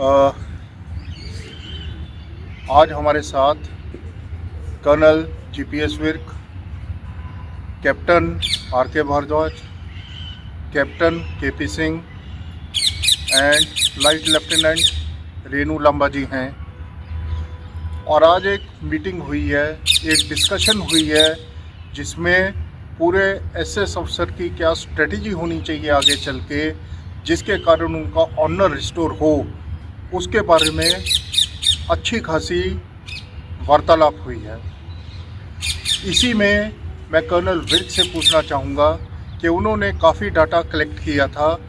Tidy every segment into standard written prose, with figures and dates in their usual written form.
अ, आज हमारे साथ colonel GPS Virk, captain R K Bhardwaj, captain KP Singh and flight lieutenant Renu Lamba ji हैं। और आज एक मीटिंग हुई है, एक डिस्कशन हुई है जिसमें पूरे एसएस अफसर की क्या स्ट्रेटजी होनी चाहिए आगे चल के, जिसके कारण उनका ऑनर रिस्टोर हो, उसके बारे में अच्छी खासी वार्तालाप हुई है। इसी में मैं कर्नल विर्क से पूछना चाहूँगा कि उन्होंने काफ़ी डाटा कलेक्ट किया था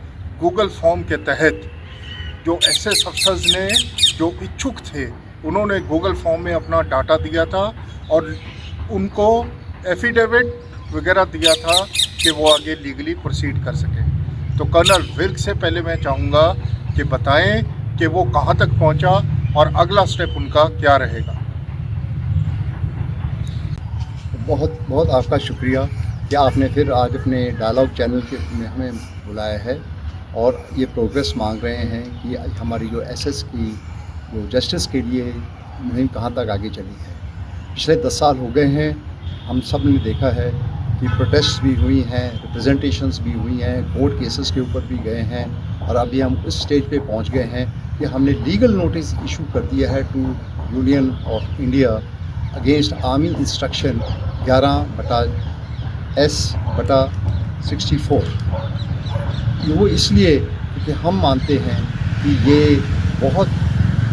गूगल फॉर्म के तहत। जो एसएस अफसर्स ने जो इच्छुक थे उन्होंने गूगल फॉर्म में अपना डाटा दिया था और उनको एफिडेविट वगैरह दिया था कि वो आगे लीगली प्रोसीड कर सकें। तो कर्नल विर्क से पहले मैं चाहूँगा कि बताएं कि वो कहाँ तक पहुँचा और अगला स्टेप उनका क्या रहेगा। बहुत बहुत आपका शुक्रिया कि आपने फिर आज अपने डायलॉग चैनल के में हमें बुलाया है और ये प्रोग्रेस मांग रहे हैं कि हमारी जो एसएस की जो जस्टिस के लिए मुहिम कहाँ तक आगे चली है। पिछले 10 साल हो गए हैं, हम सब ने देखा है कि प्रोटेस्ट भी हुई हैं, रिप्रेजेंटेशंस भी हुई हैं, कोर्ट केसेस के ऊपर भी गए हैं और अभी हम उस स्टेज पे पहुंच गए हैं कि हमने लीगल नोटिस इशू कर दिया है to Union of India against army instruction 11/S/64। वो इसलिए क्योंकि हम मानते हैं कि ये बहुत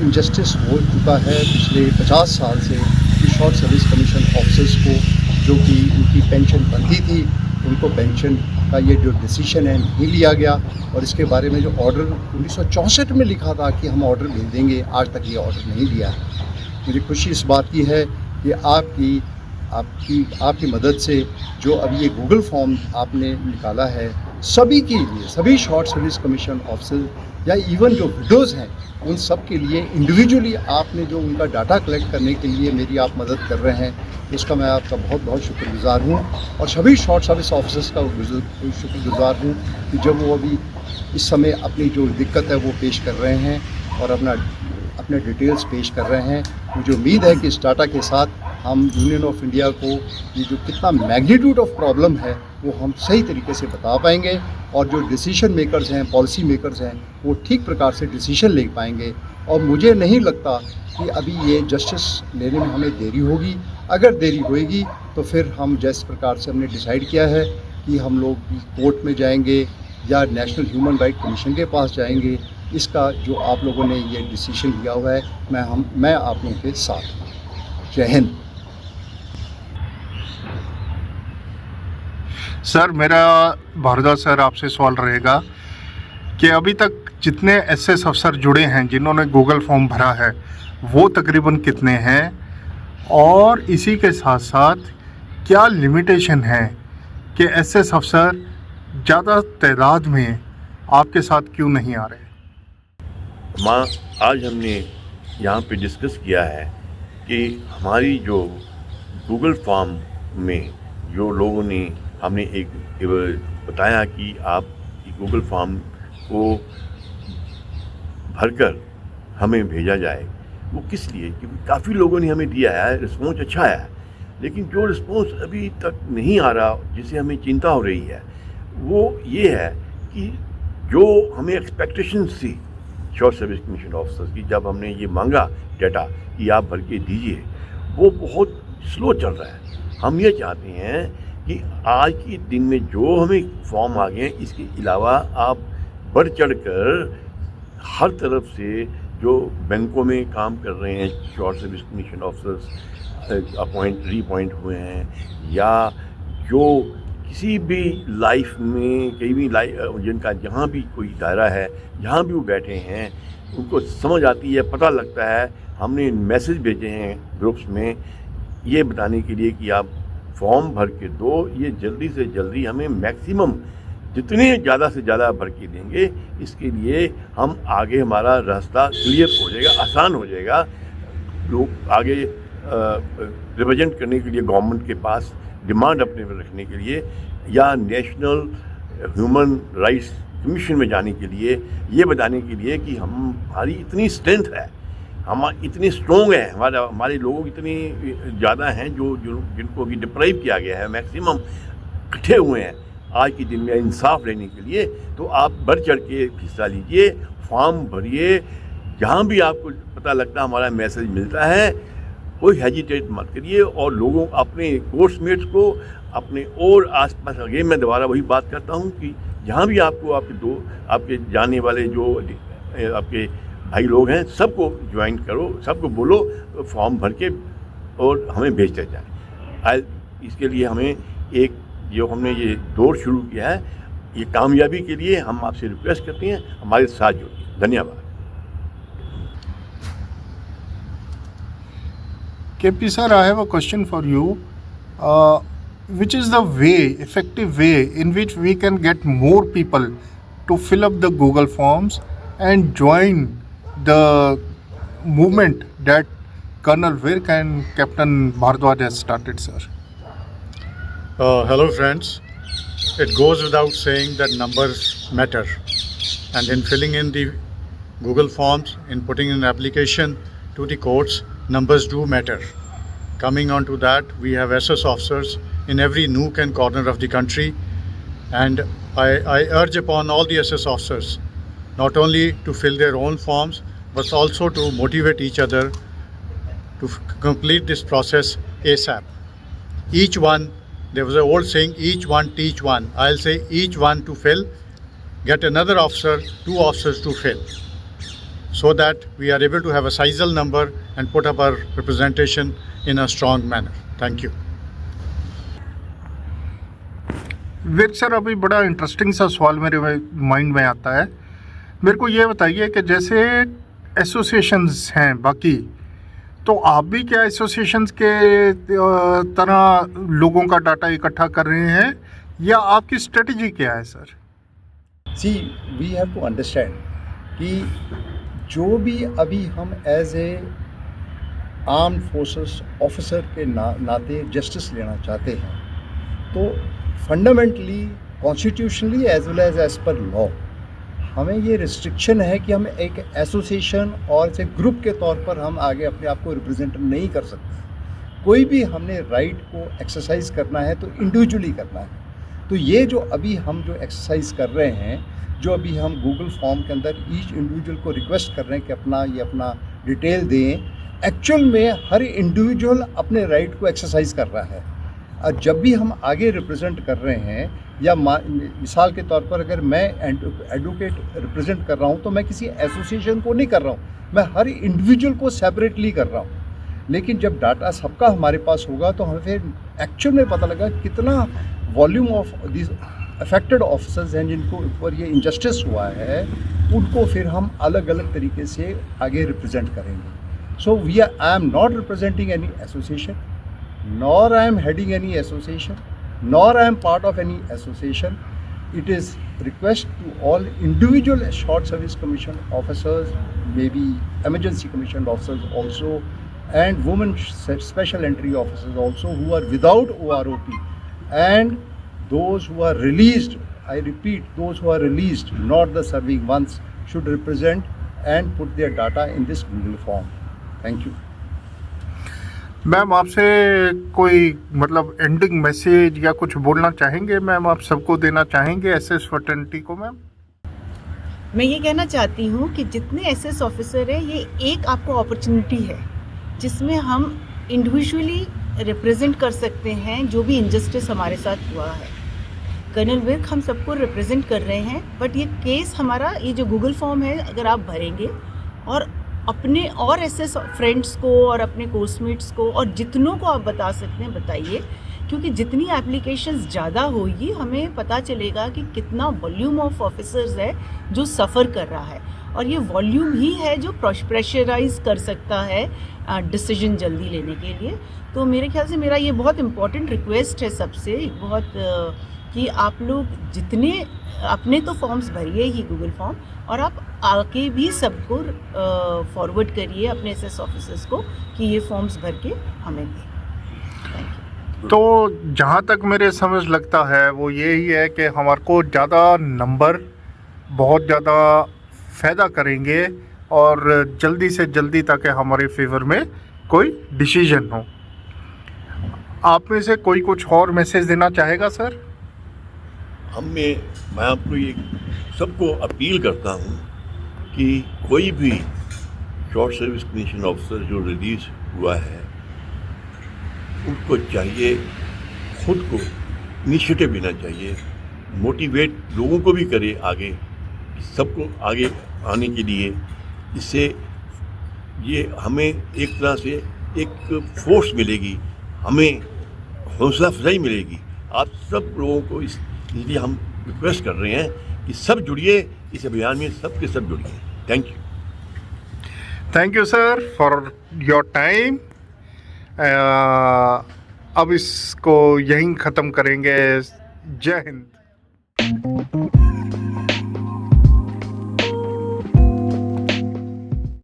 इनजस्टिस हो चुका है पिछले 50 साल से कि शॉर्ट सर्विस कमीशन ऑफिसर्स को जो कि उनकी पेंशन बनती थी, उनको पेंशन का ये जो डिसीजन है नहीं लिया गया। और इसके बारे में जो ऑर्डर 1964 में लिखा था कि हम ऑर्डर भेज देंगे, आज तक ये ऑर्डर नहीं दिया है। मुझे खुशी इस बात की है कि आपकी मदद से जो अभी ये गूगल फॉर्म आपने निकाला है, सभी के लिए, सभी शॉर्ट सर्विस कमीशन ऑफिसर या इवन जो विडोज़ हैं, उन सब के लिए इंडिविजुअली आपने जो उनका डाटा कलेक्ट करने के लिए मेरी आप मदद कर रहे हैं, उसका मैं आपका बहुत बहुत शुक्रगुज़ार हूँ। और सभी शॉर्ट सर्विस ऑफिसर्स का शुक्रगुज़ार हूँ कि जब वो अभी इस समय अपनी जो दिक्कत है वो पेश कर रहे हैं और अपने डिटेल्स पेश कर रहे हैं। मुझे उम्मीद है कि इस डाटा के साथ हम यूनियन ऑफ इंडिया को ये जो कितना मैग्नीट्यूड ऑफ प्रॉब्लम है वो हम सही तरीके से बता पाएंगे और जो डिसीजन मेकर्स हैं, पॉलिसी मेकर्स हैं, वो ठीक प्रकार से डिसीजन ले पाएंगे। और मुझे नहीं लगता कि अभी ये जस्टिस लेने में हमें देरी होगी। अगर देरी होएगी तो फिर हम जिस प्रकार से हमने डिसाइड किया है कि हम लोग कोर्ट में जाएंगे या नेशनल ह्यूमन राइट कमीशन के पास जाएंगे, इसका जो आप लोगों ने ये डिसीजन लिया हुआ है, मैं आप लोगों के साथ हूँ। जय हिंद। सर, मेरा भारद्वाज सर आपसे सवाल रहेगा कि अभी तक जितने एसएस अफसर जुड़े हैं जिन्होंने गूगल फॉर्म भरा है वो तकरीबन कितने हैं, और इसी के साथ साथ क्या लिमिटेशन है कि एसएस अफसर ज़्यादा तादाद में आपके साथ क्यों नहीं आ रहे। आज हमने यहाँ पे डिस्कस किया है कि हमारी जो गूगल फॉर्म में जो लोगों ने हमने एक बताया कि आप गूगल फॉर्म को भरकर हमें भेजा जाए, वो किस लिए, क्योंकि काफ़ी लोगों ने हमें दिया है, रिस्पॉन्स अच्छा आया है, लेकिन जो रिस्पॉन्स अभी तक नहीं आ रहा, जिससे हमें चिंता हो रही है, वो ये है कि जो हमें एक्सपेक्टेशंस थी शॉर्ट सर्विस कमीशन ऑफिसर्स की, जब हमने ये मांगा डाटा कि आप भर के दीजिए, वो बहुत स्लो चल रहा है। हम ये चाहते हैं कि आज के दिन में जो हमें फॉर्म आ गए हैं, इसके अलावा आप बढ़ चढ़ कर हर तरफ से जो बैंकों में काम कर रहे हैं short service commission officers reappoint हुए हैं, या जो किसी भी लाइफ में कहीं भी जिनका जहाँ भी कोई दायरा है, जहाँ भी वो बैठे हैं, उनको समझ आती है, पता लगता है। हमने मैसेज भेजे हैं ग्रुप्स में ये बताने के लिए कि आप फॉर्म भर के दो, ये जल्दी से जल्दी हमें मैक्सिमम जितने ज़्यादा से ज़्यादा भर के देंगे, इसके लिए हम आगे हमारा रास्ता क्लियर हो जाएगा, आसान हो जाएगा। लोग आगे रिप्रेजेंट करने के लिए गवर्नमेंट के पास डिमांड अपने पर रखने के लिए, या नेशनल ह्यूमन राइट्स कमीशन में जाने के लिए, ये बताने के लिए कि हमारी इतनी स्ट्रेंथ है, हम इतने स्ट्रॉन्ग हैं, हमारे लोग इतने ज़्यादा हैं जो जिनको भी डिप्राइव किया गया है, मैक्सिमम इकट्ठे हुए हैं आज के दिन में इंसाफ लेने के लिए। तो आप बढ़ चढ़ के हिस्सा लीजिए, फॉर्म भरिए, जहाँ भी आपको पता लगता है हमारा मैसेज मिलता है, कोई हेजिटेट मत करिए और लोगों अपने कोर्समेट्स को अपने और आसपास, अगेन मैं दोबारा वही बात करता हूँ कि जहाँ भी आपको आपके जाने वाले जो आपके भाई लोग हैं सबको ज्वाइन करो, सबको बोलो फॉर्म भर के और हमें भेजते जाए। इसके लिए हमें जो हमने ये दौर शुरू किया है, ये कामयाबी के लिए हम आपसे रिक्वेस्ट करते हैं हमारे साथ जुड़िए। धन्यवाद। KP sir, I have a question for you. Which is the effective way in which we can get more people to fill up the Google Forms and join the movement that Colonel Virk and Captain Bhardwaj has started, sir? Hello friends, it goes without saying that numbers matter, and in filling in the Google Forms, in putting in an application to the courts, numbers do matter. Coming on to that, we have SS officers in every nook and corner of the country, and I urge upon all the SS officers not only to fill their own forms but also to motivate each other to complete this process ASAP. Each one, there was an old saying, each one teach one. I'll say each one to fill, get another officer, 2 officers to fill, so that we are able to have a sizable number and put up our representation in a strong manner. Thank you. Virk sir, अभी बड़ा interesting सा सवाल मेरे mind में आता है। मेरे को ये बताइए कि जैसे एसोसिएशंस हैं बाकी, तो आप भी क्या एसोसिएशंस के तरह लोगों का डाटा इकट्ठा कर रहे हैं या आपकी स्ट्रेटजी क्या है sir? See we have to understand कि जो भी अभी हम as a armed forces officer के नाते जस्टिस लेना चाहते हैं, तो fundamentally constitutionally as well as per law हमें ये रिस्ट्रिक्शन है कि हम एक एसोसिएशन और एक ग्रुप के तौर पर हम आगे अपने आप को रिप्रेजेंट नहीं कर सकते। कोई भी हमने राइट को एक्सरसाइज करना है तो इंडिविजुअली करना है। तो ये जो अभी हम जो एक्सरसाइज कर रहे हैं, जो अभी हम गूगल फॉर्म के अंदर ईच इंडिविजुअल को रिक्वेस्ट कर रहे हैं कि अपना डिटेल दें, एक्चुअल में हर इंडिविजुअल अपने राइट को एक्सरसाइज कर रहा है। और जब भी हम आगे रिप्रेजेंट कर रहे हैं, या मिसाल के तौर पर अगर मैं एडवोकेट रिप्रेजेंट कर रहा हूं, तो मैं किसी एसोसिएशन को नहीं कर रहा हूं, मैं हर इंडिविजुअल को सेपरेटली कर रहा हूं। लेकिन जब डाटा सबका हमारे पास होगा तो हमें फिर एक्चुअल में पता लगा कितना volume of this affected officers हैं जिनको ऊपर ये इनजस्टिस हुआ है, उनको फिर हम अलग अलग तरीके से आगे रिप्रेजेंट करेंगे। So I am not representing any association, nor I am heading any association, nor I am part of any association. It is request to all individual short service commission officers, maybe emergency commission officers also, and women special entry officers also who are without OROP, and those who are released, I repeat, those who are released, not the serving ones, should represent and put their data in this Google form. Thank you. Ma'am, आपसे कोई मतलब ending message या कुछ बोलना चाहेंगे ma'am? आप सबको देना चाहेंगे एसएस फ्रेटर्निटी को? मैम, मैं ये कहना चाहती हूँ कि जितने एसएस ऑफिसर हैं, ये एक आपको अपॉर्चुनिटी है जिसमें हम इंडिविजुअली रिप्रेजेंट कर सकते हैं जो भी इनजस्टिस हमारे साथ हुआ है। कर्नल विर्क हम सबको रिप्रेजेंट कर रहे हैं, बट ये केस हमारा, ये जो गूगल फॉर्म है, अगर आप भरेंगे और अपने और एसएस फ्रेंड्स को और अपने कोर्समेट्स को और जितनों को आप बता सकते हैं बताइए, क्योंकि जितनी एप्लीकेशंस ज़्यादा होगी हमें पता चलेगा कि कितना वॉल्यूम ऑफ ऑफिसर्स है जो सफ़र कर रहा है, और ये वॉल्यूम ही है जो प्रेशराइज कर सकता है डिसीजन जल्दी लेने के लिए। तो मेरे ख्याल से मेरा ये बहुत इम्पॉर्टेंट रिक्वेस्ट है सबसे, बहुत कि आप लोग जितने अपने तो फॉर्म्स भरिए ही गूगल फॉर्म, और आप आके भी सबको फॉरवर्ड करिए अपने एसएस ऑफिसर्स को कि ये फॉर्म्स भर के हमें दें। Thank you. तो जहाँ तक मेरे समझ लगता है वो यही है कि हमारे को ज़्यादा नंबर बहुत ज़्यादा फ़ायदा करेंगे और जल्दी से जल्दी ताकि हमारे फेवर में कोई डिसीजन हो। आप में से कोई कुछ और मैसेज देना चाहेगा सर? मैं आपको ये सबको अपील करता हूँ कि कोई भी शॉर्ट सर्विस कमीशन ऑफिसर जो रिलीज़ हुआ है उनको चाहिए खुद को इनिशिएटिव लेना चाहिए, मोटिवेट लोगों को भी करे आगे, सबको आगे आने के लिए। इससे ये हमें एक तरह से एक फोर्स मिलेगी, हमें हौसला अफजाई मिलेगी। आप सब लोगों को इसलिए हम रिक्वेस्ट कर रहे हैं कि सब जुड़िए इस अभियान में, सब के सब जुड़िए। Thank you. Thank you sir for your time. अब इसको यहीं ख़त्म करेंगे। जय हिंद।